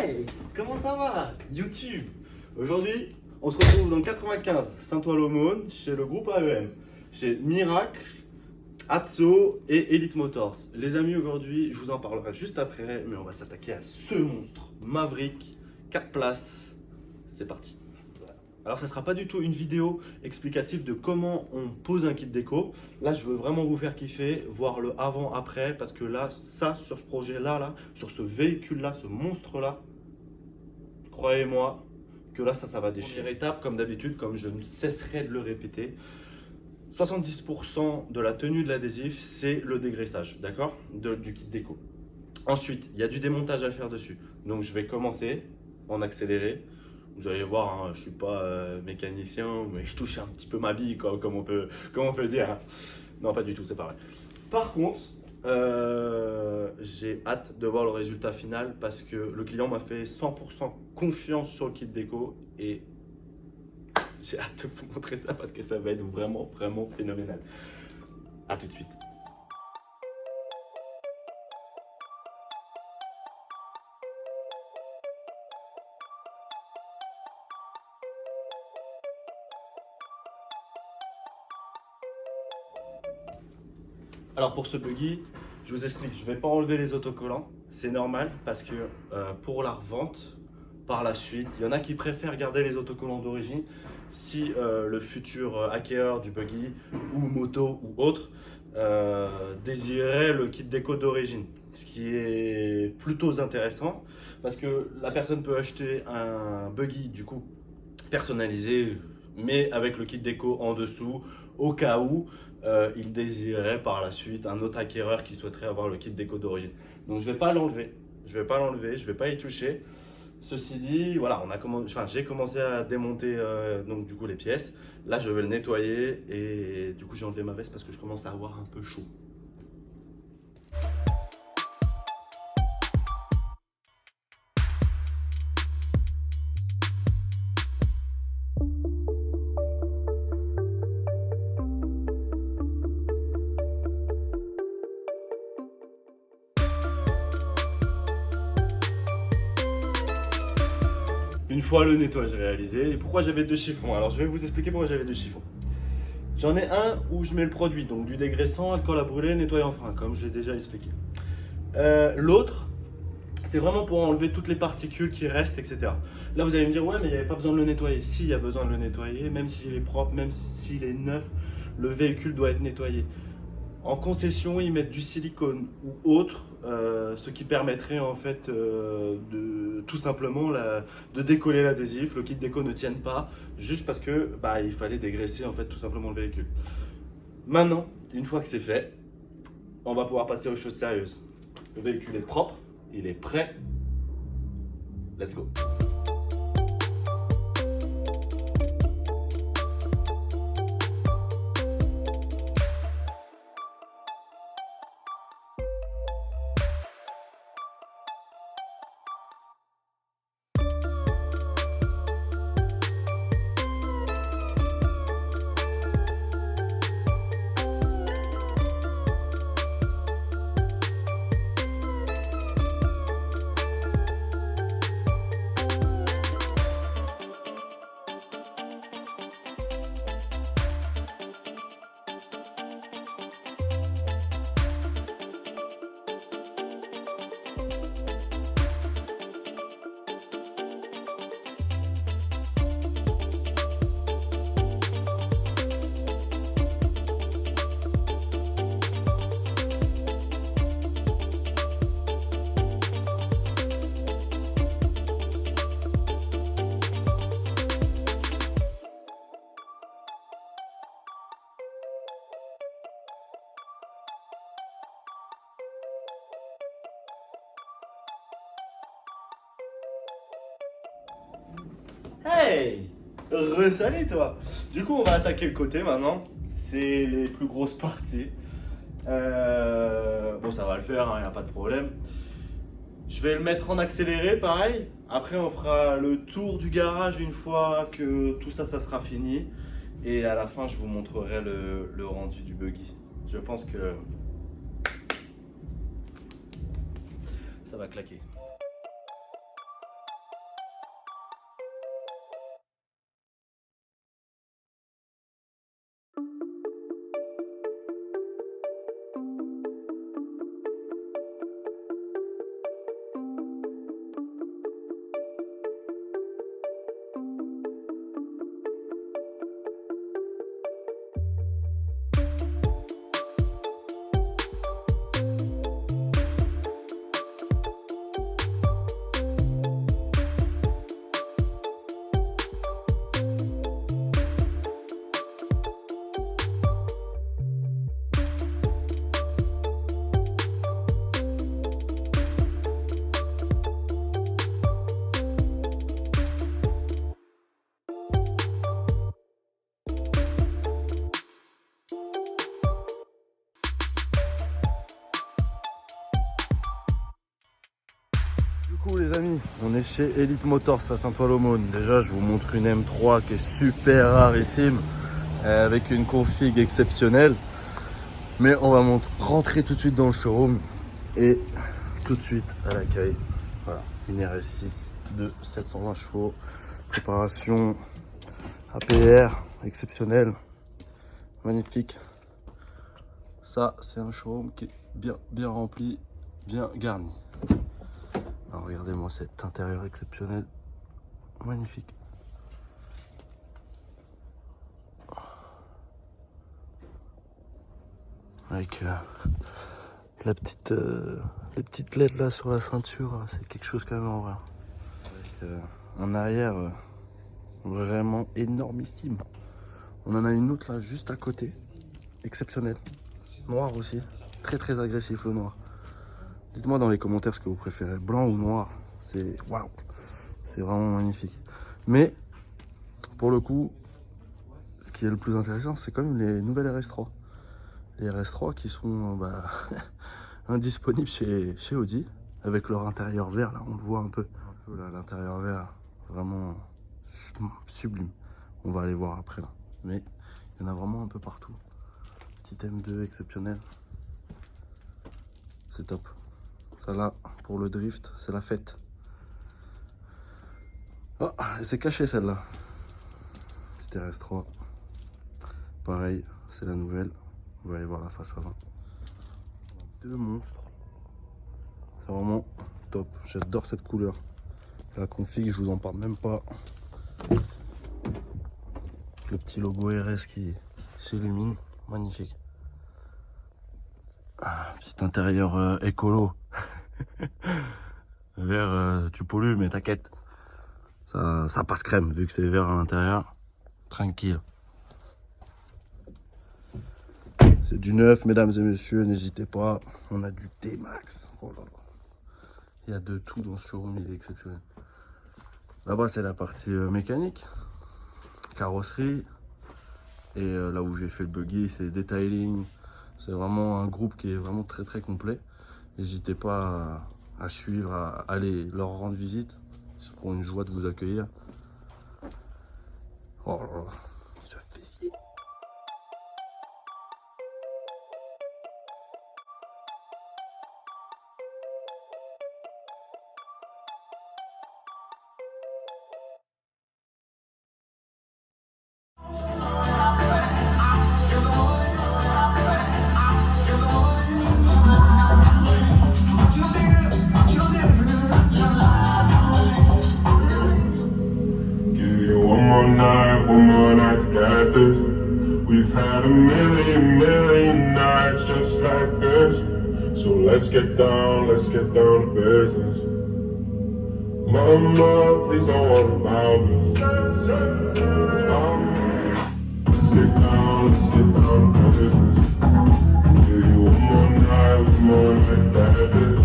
Hey, comment ça va YouTube? Aujourd'hui, on se retrouve dans le 95, Saint-Ouen-l'Aumône, chez le groupe AEM, chez Miracle, Atso et Elite Motors. Les amis, aujourd'hui, je vous en parlerai juste après, mais on va s'attaquer à ce monstre, Maverick, 4 places. C'est parti. Alors, ça ne sera pas du tout une vidéo explicative de comment on pose un kit déco. Là, je veux vraiment vous faire kiffer, voir le avant-après, parce que là, ça, sur ce projet-là, sur ce véhicule-là, ce monstre-là, croyez-moi que là, ça va déchirer. Première étape, comme d'habitude, comme je ne cesserai de le répéter, 70% de la tenue de l'adhésif, c'est le dégraissage, d'accord, du kit déco. Ensuite, il y a du démontage à faire dessus. Donc, je vais commencer en accéléré. Vous allez voir, hein, je ne suis pas mécanicien, mais je touche un petit peu ma bille, comme on peut dire. Non, pas du tout, c'est pas vrai. Par contre, j'ai hâte de voir le résultat final parce que le client m'a fait 100% confiance sur le kit déco et j'ai hâte de vous montrer ça parce que ça va être vraiment phénoménal. A tout de suite. Alors pour ce buggy, je vous explique, je ne vais pas enlever les autocollants, c'est normal parce que pour la revente, par la suite, il y en a qui préfèrent garder les autocollants d'origine si le futur acquéreur du buggy ou moto ou autre désirait le kit déco d'origine. Ce qui est plutôt intéressant parce que la personne peut acheter un buggy du coup personnalisé mais avec le kit déco en dessous au cas où il désirait par la suite un autre acquéreur qui souhaiterait avoir le kit déco d'origine. Donc je ne vais pas l'enlever, je ne vais pas y toucher. Ceci dit, voilà, j'ai commencé à démonter donc du coup les pièces. Là, je vais le nettoyer et du coup j'ai enlevé ma veste parce que je commence à avoir un peu chaud. Une fois le nettoyage réalisé, et pourquoi j'avais deux chiffons? Alors je vais vous expliquer pourquoi j'avais deux chiffons. J'en ai un où je mets le produit, donc du dégraissant, alcool à brûler, nettoyant frein, comme je l'ai déjà expliqué. L'autre, c'est vraiment pour enlever toutes les particules qui restent, etc. Là, vous allez me dire, ouais, mais il n'y avait pas besoin de le nettoyer. Si, il y a besoin de le nettoyer, même s'il est propre, même s'il est neuf, le véhicule doit être nettoyé. En concession, ils mettent du silicone ou autre, ce qui permettrait en fait de tout simplement de décoller l'adhésif. Le kit déco ne tienne pas, juste parce que il fallait dégraisser en fait tout simplement le véhicule. Maintenant, une fois que c'est fait, on va pouvoir passer aux choses sérieuses. Le véhicule est propre, il est prêt. Let's go. Hey! Salut toi! Du coup, on va attaquer le côté maintenant. C'est les plus grosses parties. Bon, ça va le faire, il n'y a pas de problème. Je vais le mettre en accéléré, pareil. Après, on fera le tour du garage une fois que tout ça, ça sera fini. Et à la fin, je vous montrerai le rendu du buggy. Je pense que ça va claquer. coup les amis, on est chez Elite Motors à Saint-Ouen-l'Aumône. Déjà je vous montre une M3 qui est super rarissime, avec une config exceptionnelle. Mais on va rentrer tout de suite dans le showroom et tout de suite à l'accueil. Voilà, une RS6 de 720 chevaux, préparation APR exceptionnelle, magnifique. Ça c'est un showroom qui est bien rempli, bien garni. Alors regardez-moi cet intérieur exceptionnel, magnifique. Avec les petites LED là sur la ceinture, c'est quelque chose quand même en vrai. Avec un arrière vraiment énormissime. On en a une autre là juste à côté, exceptionnelle, noir aussi, très agressif le noir. Dites-moi dans les commentaires ce que vous préférez, blanc ou noir. C'est waouh, c'est vraiment magnifique. Mais pour le coup, ce qui est le plus intéressant, c'est quand même les nouvelles RS3. Les RS3 qui sont indisponibles chez Audi, avec leur intérieur vert, là on le voit un peu là, l'intérieur vert, vraiment sublime. On va aller voir après là, mais il y en a vraiment un peu partout. Petit M2 exceptionnel, c'est top. Ça là, pour le drift, c'est la fête. Oh, c'est caché celle-là. Petite RS3, pareil, c'est la nouvelle. On va aller voir la face avant. Deux monstres. C'est vraiment top. J'adore cette couleur. La config, je vous en parle même pas. Le petit logo RS qui s'illumine. Magnifique. Ah, petit intérieur écolo. Vert, tu pollues, mais t'inquiète. Ça passe crème, vu que c'est vert à l'intérieur. Tranquille. C'est du neuf, mesdames et messieurs, n'hésitez pas. On a du T-Max. Oh là là. Il y a de tout dans ce showroom, il est exceptionnel. Là-bas, c'est la partie mécanique, carrosserie. Et là où j'ai fait le buggy, c'est detailing. C'est vraiment un groupe qui est vraiment très complet. N'hésitez pas à suivre, à aller leur rendre visite. Ils se feront une joie de vous accueillir. Oh là là, ce fessier. One more night to get this. We've had a million nights just like this. So let's get down to business. Mama, please don't worry about me. Let's get down to business. Give you one more night to get this.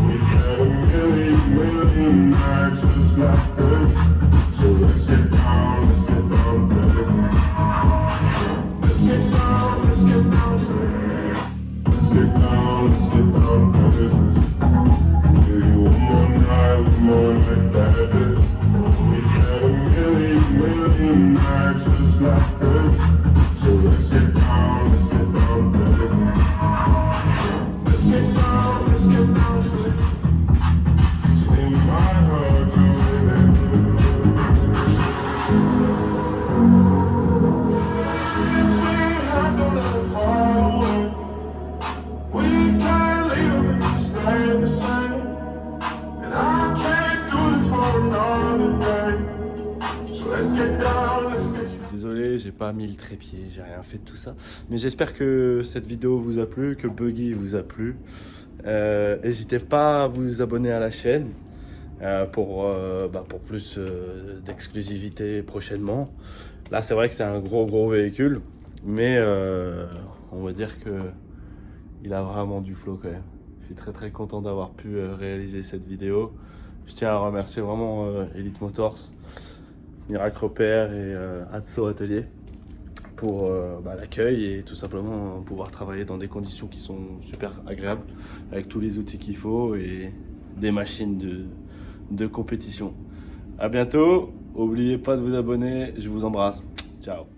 We've had a million nights just like this. So let's get down to business. Let's get down to business. Let's get down to business. Give you one more night that this. We've had a million nights just like this. So let's get down to business. Let's get down to business. In my heart to live. Désolé, j'ai pas mis le trépied, j'ai rien fait de tout ça. Mais j'espère que cette vidéo vous a plu, que le buggy vous a plu. N'hésitez pas à vous abonner à la chaîne pour plus d'exclusivité prochainement. Là, c'est vrai que c'est un gros véhicule, mais on va dire que il a vraiment du flow quand même. Je suis très content d'avoir pu réaliser cette vidéo. Je tiens à remercier vraiment Elite Motors, Miracle Repère et Atso Atelier pour l'accueil et tout simplement pouvoir travailler dans des conditions qui sont super agréables avec tous les outils qu'il faut et des machines de compétition. À bientôt, n'oubliez pas de vous abonner, je vous embrasse. Ciao.